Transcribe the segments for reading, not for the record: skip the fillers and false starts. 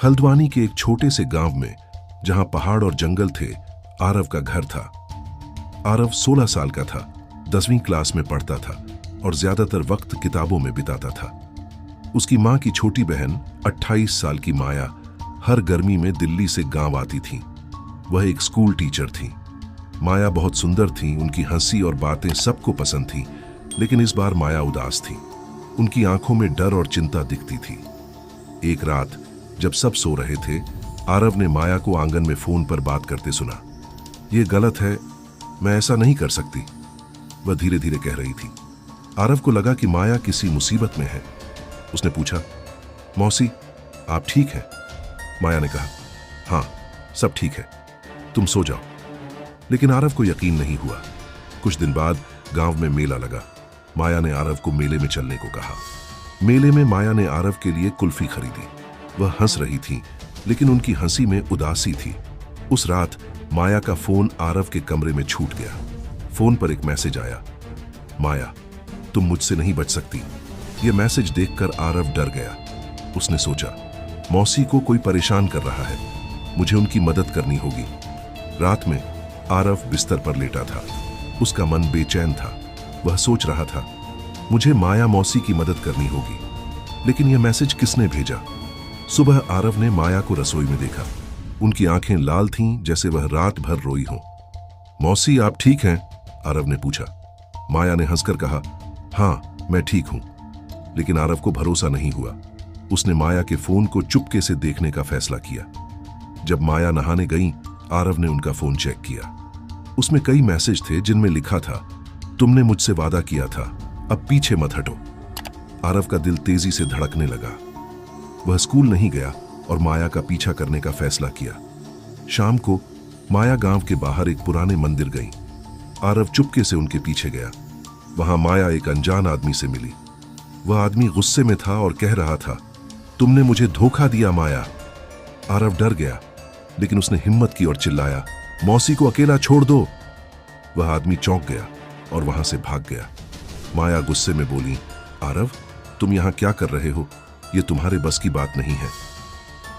हल्द्वानी के एक छोटे से गांव में, जहां पहाड़ और जंगल थे, आरव का घर था। आरव 16 साल का था, 10वीं क्लास में पढ़ता था और ज्यादातर वक्त किताबों में बिताता था। उसकी मां की छोटी बहन 28 साल की माया हर गर्मी में दिल्ली से गांव आती थी। वह एक स्कूल टीचर थी। माया बहुत सुंदर थी, उनकी हंसी और बातें सबको पसंद थी, लेकिन इस बार माया उदास थी। उनकी आंखों में डर और चिंता दिखती थी। एक रात जब सब सो रहे थे, आरव ने माया को आंगन में फोन पर बात करते सुना। यह गलत है, मैं ऐसा नहीं कर सकती, वह धीरे धीरे कह रही थी। आरव को लगा कि माया किसी मुसीबत में है। उसने पूछा, मौसी आप ठीक हैं? माया ने कहा, हाँ सब ठीक है, तुम सो जाओ। लेकिन आरव को यकीन नहीं हुआ। कुछ दिन बाद गांव में मेला लगा। माया ने आरव को मेले में चलने को कहा। मेले में माया ने आरव के लिए कुल्फी खरीदी। वह हंस रही थी, लेकिन उनकी हंसी में उदासी थी। उस रात माया का फोन आरव के कमरे में छूट गया। फोन पर एक मैसेज आया, माया तुम मुझसे नहीं बच सकती। यह मैसेज देखकर आरव डर गया। उसने सोचा, मौसी को कोई परेशान कर रहा है, मुझे उनकी मदद करनी होगी। रात में आरव बिस्तर पर लेटा था। उसका मन बेचैन था। वह सोच रहा था, मुझे माया मौसी की मदद करनी होगी। लेकिन यह मैसेज किसने भेजा? सुबह आरव ने माया को रसोई में देखा। उनकी आंखें लाल थीं, जैसे वह रात भर रोई हों। मौसी आप ठीक हैं? आरव ने पूछा। माया ने हंसकर कहा, हाँ मैं ठीक हूं। लेकिन आरव को भरोसा नहीं हुआ। उसने माया के फोन को चुपके से देखने का फैसला किया। जब माया नहाने गई, आरव ने उनका फोन चेक किया। उसमें कई मैसेज थे जिनमें लिखा था, तुमने मुझसे वादा किया था, अब पीछे मत हटो। आरव का दिल तेजी से धड़कने लगा। वह स्कूल नहीं गया और माया का पीछा करने का फैसला किया। शाम को माया गांव के बाहर एक पुराने मंदिर गई। आरव चुपके से उनके पीछे गया। वहां माया एक अनजान आदमी से मिली। वह आदमी गुस्से में था और कह रहा था, तुमने मुझे धोखा दिया माया। आरव डर गया, लेकिन उसने हिम्मत की और चिल्लाया, मौसी को अकेला छोड़ दो। वह आदमी चौंक गया और वहां से भाग गया। माया गुस्से में बोली, आरव तुम यहां क्या कर रहे हो? यह तुम्हारे बस की बात नहीं है।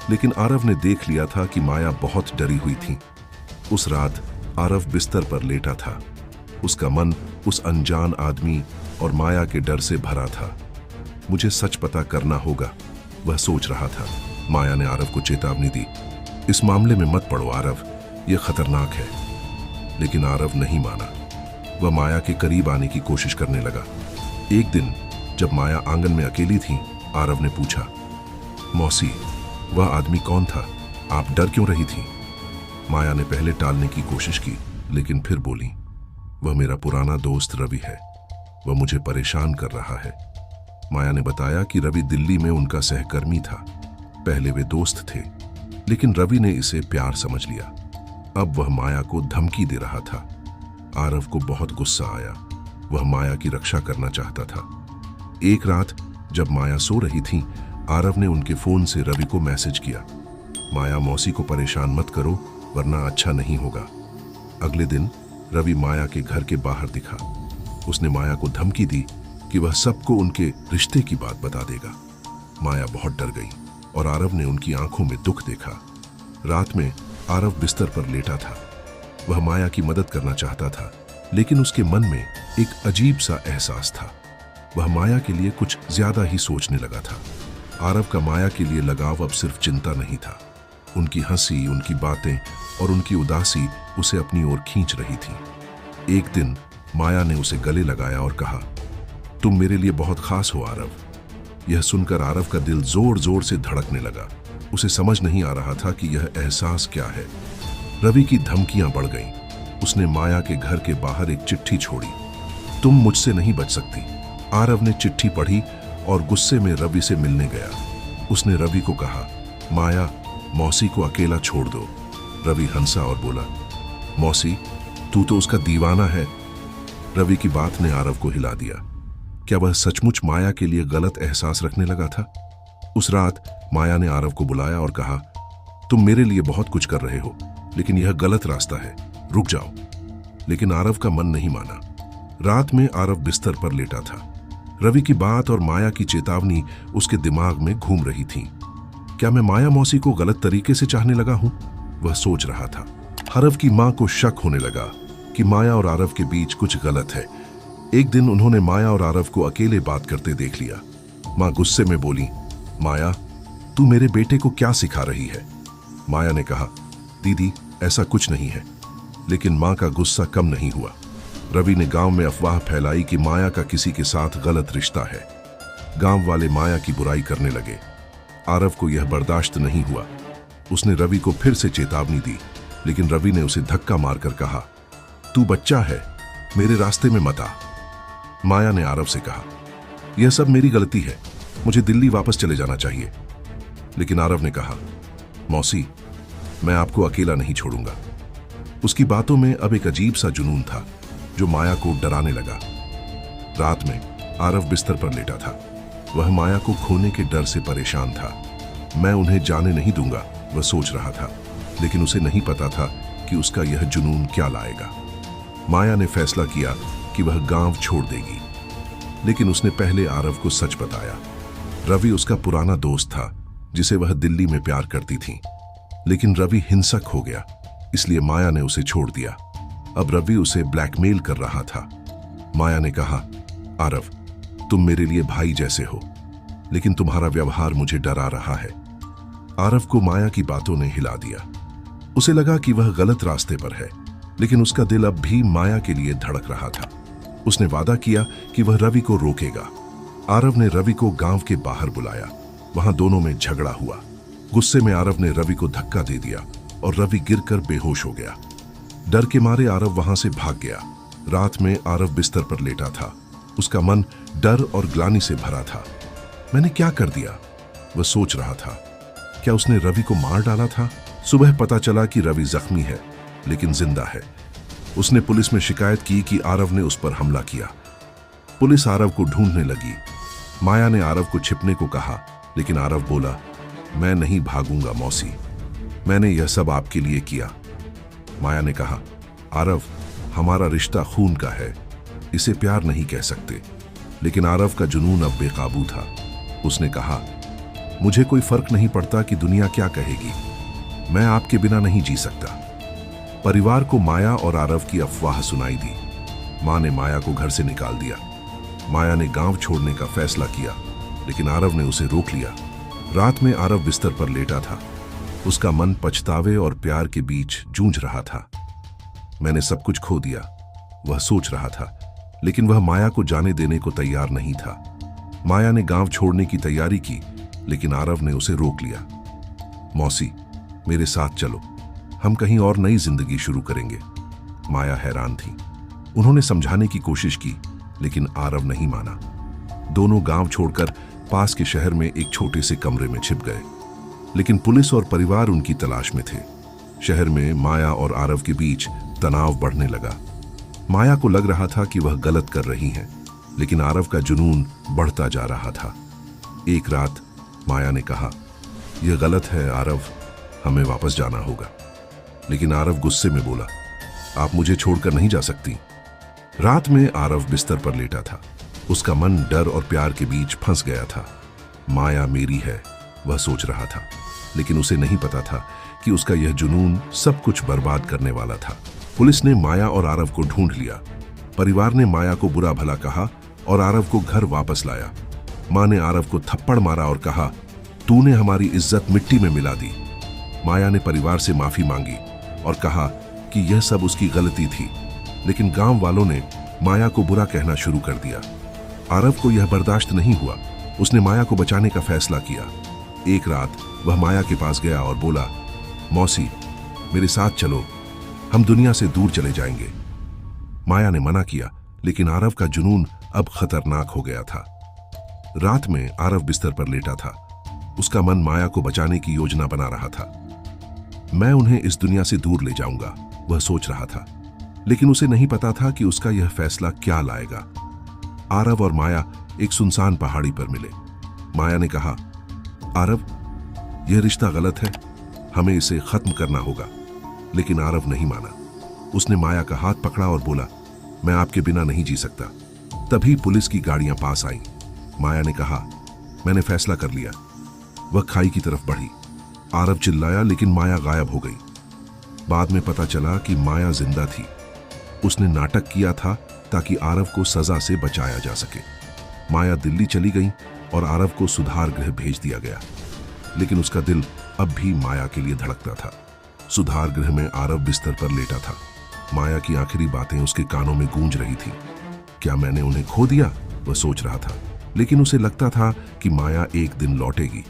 लेकिन आरव ने देख लिया था कि माया बहुत डरी हुई थी। उस रात आरव बिस्तर पर लेटा था। उसका मन उस अनजान आदमी और माया के डर से भरा था। मुझे सच पता करना होगा, वह सोच रहा था। माया ने आरव को चेतावनी दी, इस मामले में मत पड़ो आरव, यह खतरनाक है। लेकिन आरव नहीं माना। वह माया के करीब आने की कोशिश करने लगा। एक दिन जब माया आंगन में अकेली थी, आरव ने पूछा, मौसी वह आदमी कौन था? आप डर क्यों रही थी? माया ने पहले टालने की कोशिश की, लेकिन फिर बोली, वह मेरा पुराना दोस्त रवि है, वह मुझे परेशान कर रहा है। माया ने बताया कि रवि दिल्ली में उनका सहकर्मी था। पहले वे दोस्त थे, लेकिन रवि ने इसे प्यार समझ लिया। अब वह माया को धमकी दे रहा था। आरव को बहुत गुस्सा आया। वह माया की रक्षा करना चाहता था। एक रात जब माया सो रही थी, आरव ने उनके फोन से रवि को मैसेज किया, माया मौसी को परेशान मत करो वरना अच्छा नहीं होगा। अगले दिन रवि माया के घर के बाहर दिखा। उसने माया को धमकी दी कि वह सबको उनके रिश्ते की बात बता देगा। माया बहुत डर गई और आरव ने उनकी आंखों में दुख देखा। रात में आरव बिस्तर पर लेटा था। वह माया की मदद करना चाहता था, लेकिन उसके मन में एक अजीब सा एहसास था। वह माया के लिए कुछ ज्यादा ही सोचने लगा था। आरव का माया के लिए लगाव अब सिर्फ चिंता नहीं था। उनकी हंसी, उनकी बातें और उनकी उदासी उसे अपनी ओर खींच रही थी। एक दिन माया ने उसे गले लगाया और कहा, तुम मेरे लिए बहुत खास हो आरव। यह सुनकर आरव का दिल जोर जोर से धड़कने लगा। उसे समझ नहीं आ रहा था कि यह एहसास क्या है। रवि की धमकियां बढ़ गईं। उसने माया के घर के बाहर एक चिट्ठी छोड़ी, तुम मुझसे नहीं बच सकती। आरव ने चिट्ठी पढ़ी और गुस्से में रवि से मिलने गया। उसने रवि को कहा, माया मौसी को अकेला छोड़ दो। रवि हंसा और बोला, मौसी तू तो उसका दीवाना है। रवि की बात ने आरव को हिला दिया। क्या वह सचमुच माया के लिए गलत एहसास रखने लगा था? उस रात माया ने आरव को बुलाया और कहा, तुम मेरे लिए बहुत कुछ कर रहे हो, लेकिन यह गलत रास्ता है, रुक जाओ। लेकिन आरव का मन नहीं माना। रात में आरव बिस्तर पर लेटा था। रवि की बात और माया की चेतावनी उसके दिमाग में घूम रही थी। क्या मैं माया मौसी को गलत तरीके से चाहने लगा हूं? वह सोच रहा था। आरव की मां को शक होने लगा कि माया और आरव के बीच कुछ गलत है। एक दिन उन्होंने माया और आरव को अकेले बात करते देख लिया। मां गुस्से में बोली, माया, तू मेरे बेटे को क्या सिखा रही है? माया ने कहा, दीदी ऐसा कुछ नहीं है। लेकिन मां का गुस्सा कम नहीं हुआ। रवि ने गांव में अफवाह फैलाई कि माया का किसी के साथ गलत रिश्ता है। गांव वाले माया की बुराई करने लगे। आरव को यह बर्दाश्त नहीं हुआ। उसने रवि को फिर से चेतावनी दी, लेकिन रवि ने उसे धक्का मारकर कहा, तू बच्चा है, मेरे रास्ते में मत आ। माया ने आरव से कहा, यह सब मेरी गलती है, मुझे दिल्ली वापस चले जाना चाहिए। लेकिन आरव ने कहा, मौसी, मैं आपको अकेला नहीं छोड़ूंगा। उसकी बातों में अब एक अजीब सा जुनून था जो माया को डराने लगा। रात में आरव बिस्तर पर लेटा था। वह माया को खोने के डर से परेशान था। मैं उन्हें जाने नहीं दूंगा, वह सोच रहा था, लेकिन उसे नहीं पता था कि उसका यह जुनून क्या लाएगा। माया ने फैसला किया कि वह गांव छोड़ देगी, लेकिन उसने पहले आरव को सच बताया। रवि उसका पुराना दोस्त था जिसे वह दिल्ली में प्यार करती थी, लेकिन रवि हिंसक हो गया, इसलिए माया ने उसे छोड़ दिया। अब रवि उसे ब्लैकमेल कर रहा था। माया ने कहा, आरव, तुम मेरे लिए भाई जैसे हो, लेकिन तुम्हारा व्यवहार मुझे डरा रहा है। आरव को माया की बातों ने हिला दिया। उसे लगा कि वह गलत रास्ते पर है, लेकिन उसका दिल अब भी माया के लिए धड़क रहा था। उसने वादा किया कि वह रवि को रोकेगा। आरव ने रवि को गांव के बाहर बुलाया। वहां दोनों में झगड़ा हुआ। गुस्से में आरव ने रवि को धक्का दे दिया और रवि गिरकर बेहोश हो गया। डर के मारे आरव वहां से भाग गया। रात में आरव बिस्तर पर लेटा था। उसका मन डर और ग्लानि से भरा था। मैंने क्या कर दिया? वह सोच रहा था। क्या उसने रवि को मार डाला था? सुबह पता चला कि रवि जख्मी है, लेकिन जिंदा है। उसने पुलिस में शिकायत की कि आरव ने उस पर हमला किया। पुलिस आरव को ढूंढने लगी। माया ने आरव को छिपने को कहा, लेकिन आरव बोला, मैं नहीं भागूंगा मौसी, मैंने यह सब आपके लिए किया। माया ने कहा, आरव, हमारा रिश्ता खून का है, इसे प्यार नहीं कह सकते। लेकिन आरव का जुनून अब बेकाबू था। उसने कहा, मुझे कोई फर्क नहीं पड़ता कि दुनिया क्या कहेगी, मैं आपके बिना नहीं जी सकता। परिवार को माया और आरव की अफवाह सुनाई दी। मां ने माया को घर से निकाल दिया। माया ने गांव छोड़ने का फैसला किया, लेकिन आरव ने उसे रोक लिया। रात में आरव बिस्तर पर लेटा था। उसका मन पछतावे और प्यार के बीच जूझ रहा था। मैंने सब कुछ खो दिया, वह सोच रहा था, लेकिन वह माया को जाने देने को तैयार नहीं था। माया ने गांव छोड़ने की तैयारी की, लेकिन आरव ने उसे रोक लिया। मौसी, मेरे साथ चलो, हम कहीं और नई जिंदगी शुरू करेंगे। माया हैरान थी। उन्होंने समझाने की कोशिश की, लेकिन आरव नहीं माना। दोनों गांव छोड़कर पास के शहर में एक छोटे से कमरे में छिप गए, लेकिन पुलिस और परिवार उनकी तलाश में थे। शहर में माया और आरव के बीच तनाव बढ़ने लगा। माया को लग रहा था कि वह गलत कर रही है, लेकिन आरव का जुनून बढ़ता जा रहा था। एक रात माया ने कहा, यह गलत है आरव, हमें वापस जाना होगा। लेकिन आरव गुस्से में बोला, आप मुझे छोड़कर नहीं जा सकती। रात में आरव बिस्तर पर लेटा था। उसका मन डर और प्यार के बीच फंस गया था। माया मेरी है, वह सोच रहा था, लेकिन उसे नहीं पता था कि उसका यह जुनून सब कुछ बर्बाद करने वाला था। पुलिस ने माया और आरव को ढूंढ लिया। परिवार ने माया को बुरा भला कहा और आरव को घर वापस लाया। मां ने आरव को थप्पड़ मारा और कहा, तूने हमारी इज्जत मिट्टी में मिला दी। माया ने परिवार से माफी मांगी और कहा कि यह सब उसकी गलती थी, लेकिन गांव वालों ने माया को बुरा कहना शुरू कर दिया। आरव को यह बर्दाश्त नहीं हुआ। उसने माया को बचाने का फैसला किया। एक रात वह माया के पास गया और बोला, मौसी, मेरे साथ चलो, हम दुनिया से दूर चले जाएंगे। माया ने मना किया, लेकिन आरव का जुनून अब खतरनाक हो गया था। रात में आरव बिस्तर पर लेटा था। उसका मन माया को बचाने की योजना बना रहा था। मैं उन्हें इस दुनिया से दूर ले जाऊंगा, वह सोच रहा था, लेकिन उसे नहीं पता था कि उसका यह फैसला क्या लाएगा। आरव और माया एक सुनसान पहाड़ी पर मिले। माया ने कहा, आरव, यह रिश्ता गलत है, हमें इसे खत्म करना होगा। लेकिन आरव नहीं माना। उसने माया का हाथ पकड़ा और बोला, मैं आपके बिना नहीं जी सकता। तभी पुलिस की गाड़ियां पास आईं। माया ने कहा, मैंने फैसला कर लिया, वह खाई की तरफ बढ़ी। आरव चिल्लाया लेकिन माया गायब हो गई। बाद में पता चला कि माया जिंदा थी। उसने नाटक किया था ताकि आरव को सजा से बचाया जा सके। माया दिल्ली चली गई और आरव को सुधार गृह भेज दिया गया, लेकिन उसका दिल अब भी माया के लिए धड़कता था। सुधार गृह में आरव बिस्तर पर लेटा था। माया की आखिरी बातें उसके कानों में गूंज रही थी। क्या मैंने उन्हें खो दिया? वह सोच रहा था, लेकिन उसे लगता था कि माया एक दिन लौटेगी।